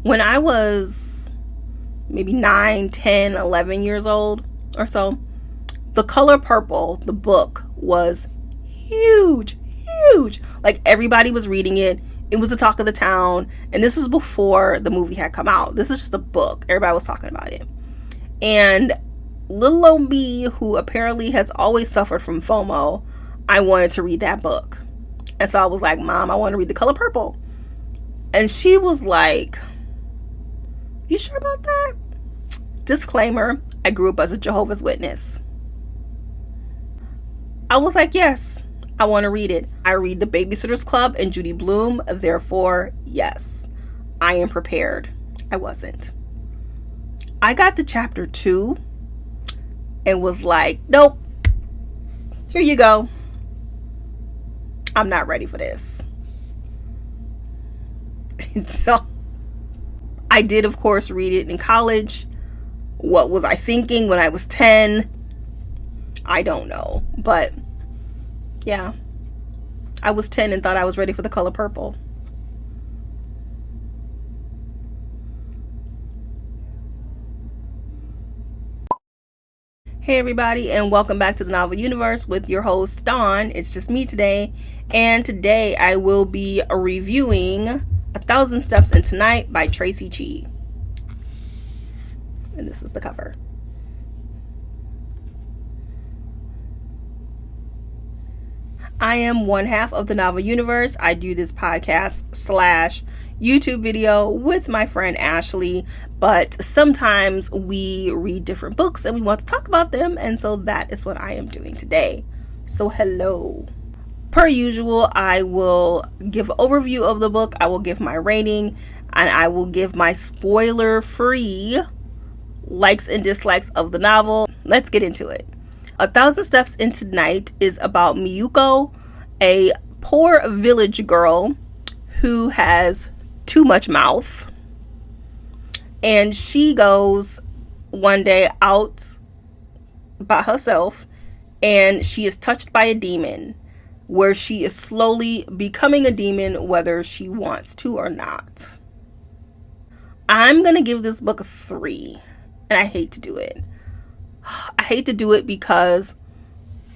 When I was maybe 9, 10, 11 years old or so, The Color Purple, the book, was huge. Like, everybody was reading it. It was the talk of the town. And this was before the movie had come out. This is just a book. Everybody was talking about it. And little old me, who apparently has always suffered from FOMO, I wanted to read that book. And so I was like, Mom, I want to read The Color Purple. And she was like, you sure about that? Disclaimer, I grew up as a Jehovah's Witness. I was like, yes, I want to read it. I read The Babysitter's Club and Judy Blume, therefore, yes, I am prepared. I wasn't. I got to chapter 2 and was like, nope, here you go. I'm not ready for this. So I did, of course, read it in college. What was I thinking when I was 10? I don't know. But yeah, I was 10 and thought I was ready for The Color Purple. Hey everybody, and welcome back to the Novel Universe with your host Dawn. It's just me today, and today I will be reviewing 1,000 Steps Into Night by Traci Chee. And this is the cover. I am one half of the Novel Universe. I do this podcast / YouTube video with my friend Ashley, but sometimes we read different books and we want to talk about them, and so that is what I am doing today. So hello. Per usual, I will give an overview of the book, I will give my rating, and I will give my spoiler-free likes and dislikes of the novel. Let's get into it. 1,000 Steps Into Night is about Miyuko, a poor village girl who has too much mouth. And she goes one day out by herself and she is touched by a demon, where she is slowly becoming a demon whether she wants to or not. I'm going to give this book a 3. And I hate to do it. I hate to do it because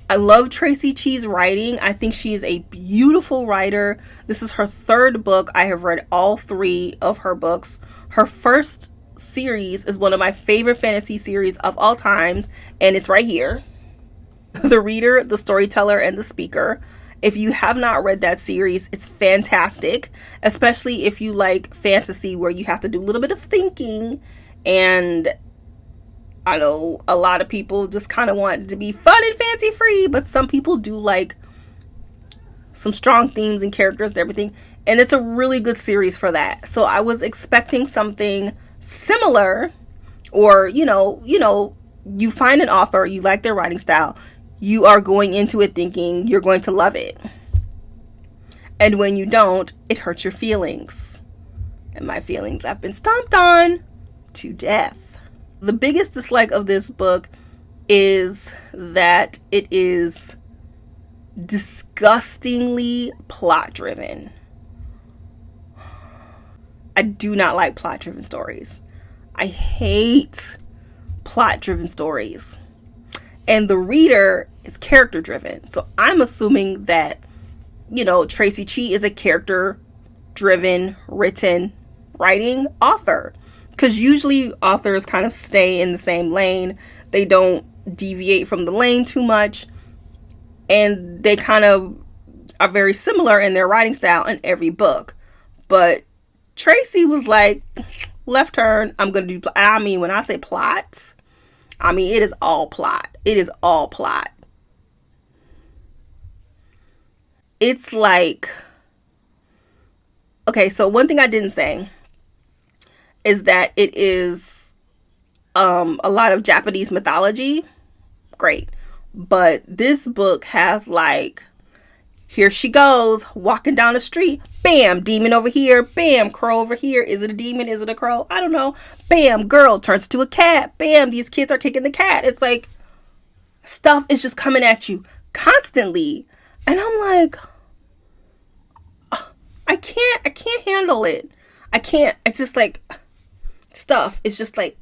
I love Traci Chee's writing. I think she is a beautiful writer. This is her 3rd book. I have read all 3 of her books. Her first series is one of my favorite fantasy series of all times, and it's right here. The Reader, The Storyteller, and The Speaker. If you have not read that series, it's fantastic, especially if you like fantasy where you have to do a little bit of thinking. And I know a lot of people just kind of want it to be fun and fancy free, but some people do like some strong themes and characters and everything. And it's a really good series for that. So I was expecting something similar, or, you find an author, you like their writing style, you are going into it thinking you're going to love it. And when you don't, it hurts your feelings. And my feelings have been stomped on to death. The biggest dislike of this book is that it is disgustingly plot driven. I do not like plot driven stories. I hate plot driven stories. And The Reader is character driven. So I'm assuming that, Traci Chee is a character driven, writing author. Because usually authors kind of stay in the same lane. They don't deviate from the lane too much. And they kind of are very similar in their writing style in every book. But Traci was like, left turn, I'm going to do... I mean, when I say plot, it is all plot. It is all plot. It's like... Okay, so one thing I didn't say is that it is a lot of Japanese mythology. Great. But this book has here she goes, walking down the street. Bam, demon over here. Bam, crow over here. Is it a demon? Is it a crow? I don't know. Bam, girl turns to a cat. Bam, these kids are kicking the cat. It's like stuff is just coming at you constantly. And I'm like, I can't handle it. I can't. It's just like, stuff is just like,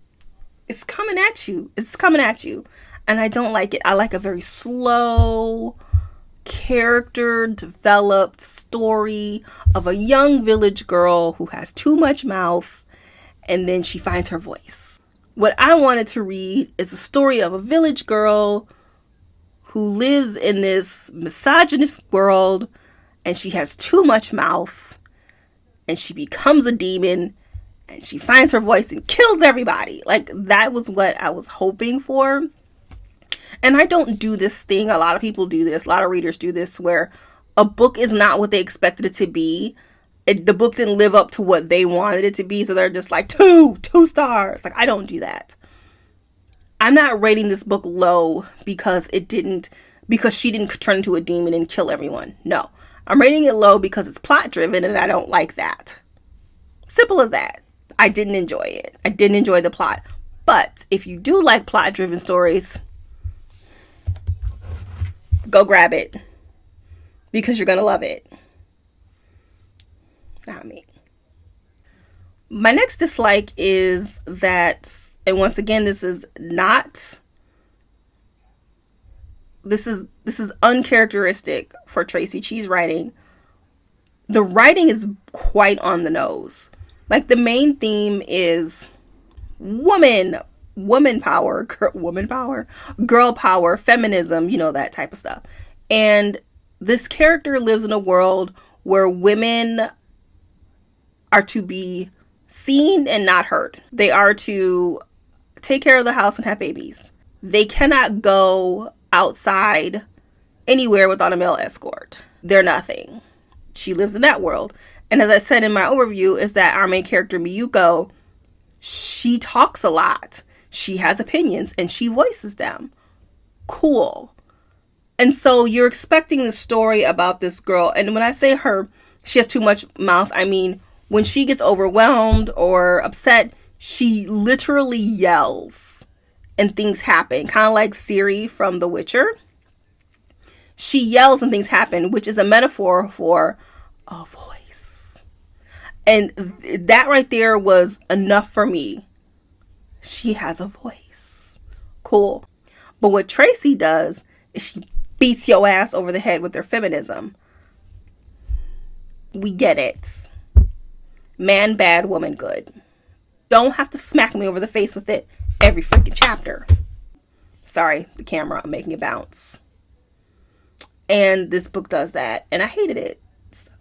it's coming at you. It's coming at you. And I don't like it. I like a very slow, character developed story of a young village girl who has too much mouth, and then she finds her voice. What I wanted to read is a story of a village girl who lives in this misogynist world, and she has too much mouth, and she becomes a demon, and she finds her voice and kills everybody. Like, that was what I was hoping for. And I don't do this thing. A lot of people do this. A lot of readers do this, where a book is not what they expected it to be. The book didn't live up to what they wanted it to be. So they're just like, two stars. Like, I don't do that. I'm not rating this book low because she didn't turn into a demon and kill everyone. No, I'm rating it low because it's plot driven and I don't like that. Simple as that. I didn't enjoy it. I didn't enjoy the plot. But if you do like plot driven stories, go grab it, because you're going to love it. Not me. My next dislike is that, and once again, this is uncharacteristic for Traci Chee's writing. The writing is quite on the nose. Like, the main theme is woman power, girl power, feminism, that type of stuff. And this character lives in a world where women are to be seen and not heard. They are to take care of the house and have babies. They cannot go outside anywhere without a male escort. They're nothing. She lives in that world. And as I said in my overview, is that our main character, Miyuko, she talks a lot. She has opinions and she voices them. Cool. And so you're expecting the story about this girl. And when I say she has too much mouth, I mean, when she gets overwhelmed or upset, she literally yells and things happen. Kind of like Ciri from The Witcher. She yells and things happen, which is a metaphor for a voice. And that right there was enough for me. She has a voice. Cool. But what Traci does is she beats your ass over the head with her feminism. We get it. Man bad, woman good. Don't have to smack me over the face with it every freaking chapter. Sorry, the camera, I'm making it bounce. And this book does that, and I hated it. So.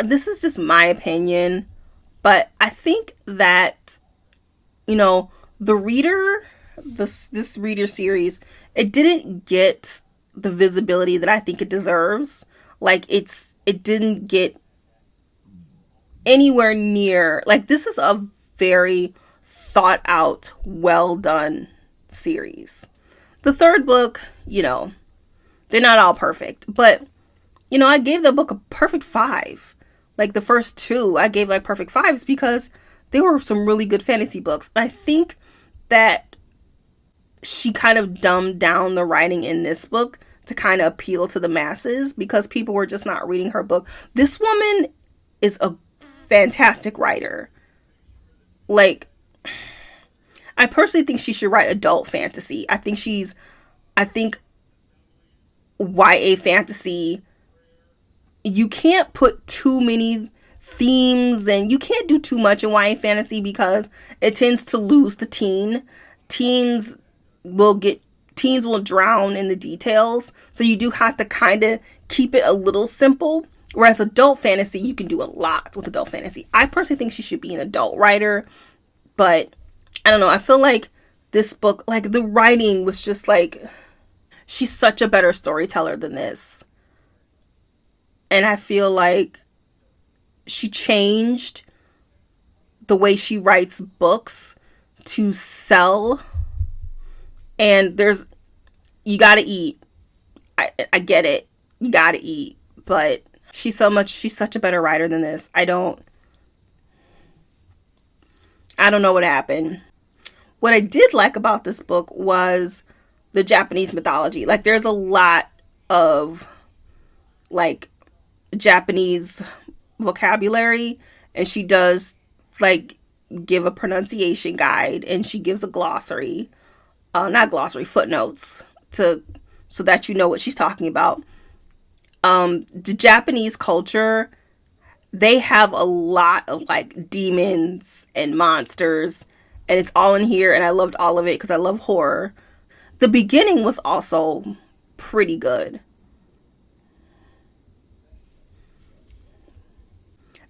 This is just my opinion, but I think that, the reader, this reader series, it didn't get the visibility that I think it deserves. Like, it didn't get anywhere near, like, this is a very thought out, well done series. The third book, they're not all perfect, but, I gave the book a perfect 5. Like, the first 2, I gave like perfect 5s because they were some really good fantasy books. I think that she kind of dumbed down the writing in this book to kind of appeal to the masses because people were just not reading her book. This woman is a fantastic writer. Like, I personally think she should write adult fantasy. I think YA fantasy, you can't put too many themes and you can't do too much in YA fantasy because it tends to lose the teen. Teens will drown in the details. So you do have to kind of keep it a little simple. Whereas adult fantasy, you can do a lot with adult fantasy. I personally think she should be an adult writer. But I don't know. I feel like this book, like, the writing was just like, she's such a better storyteller than this. And I feel like she changed the way she writes books to sell. And you gotta eat. I get it. You gotta eat. But she's such a better writer than this. I don't know what happened. What I did like about this book was the Japanese mythology. Like, there's a lot of, like, Japanese vocabulary and she does like give a pronunciation guide, and she gives a glossary, not glossary, footnotes, to so that you know what she's talking about. The Japanese culture, they have a lot of like demons and monsters, and it's all in here, and I loved all of it because I love horror. The beginning was also pretty good.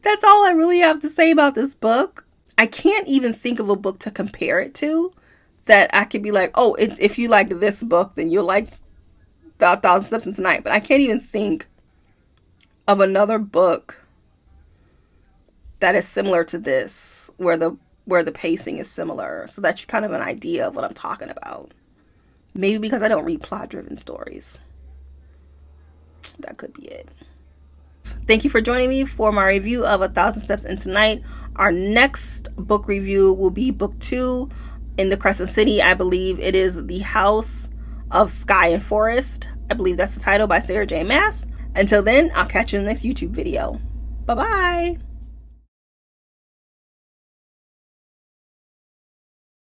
That's all I really have to say about this book. I can't even think of a book to compare it to that I could be like, oh, if you like this book, then you'll like The 1,000 Steps Into Night. But I can't even think of another book that is similar to this, where the pacing is similar, so that you kind of have an idea of what I'm talking about. Maybe because I don't read plot-driven stories. That could be it. Thank you for joining me for my review of 1,000 Steps Into Night. Our next book review will be book 2 in the Crescent City. I believe it is The House of Sky and Forest. I believe that's the title, by Sarah J. Maas. Until then, I'll catch you in the next YouTube video. Bye-bye.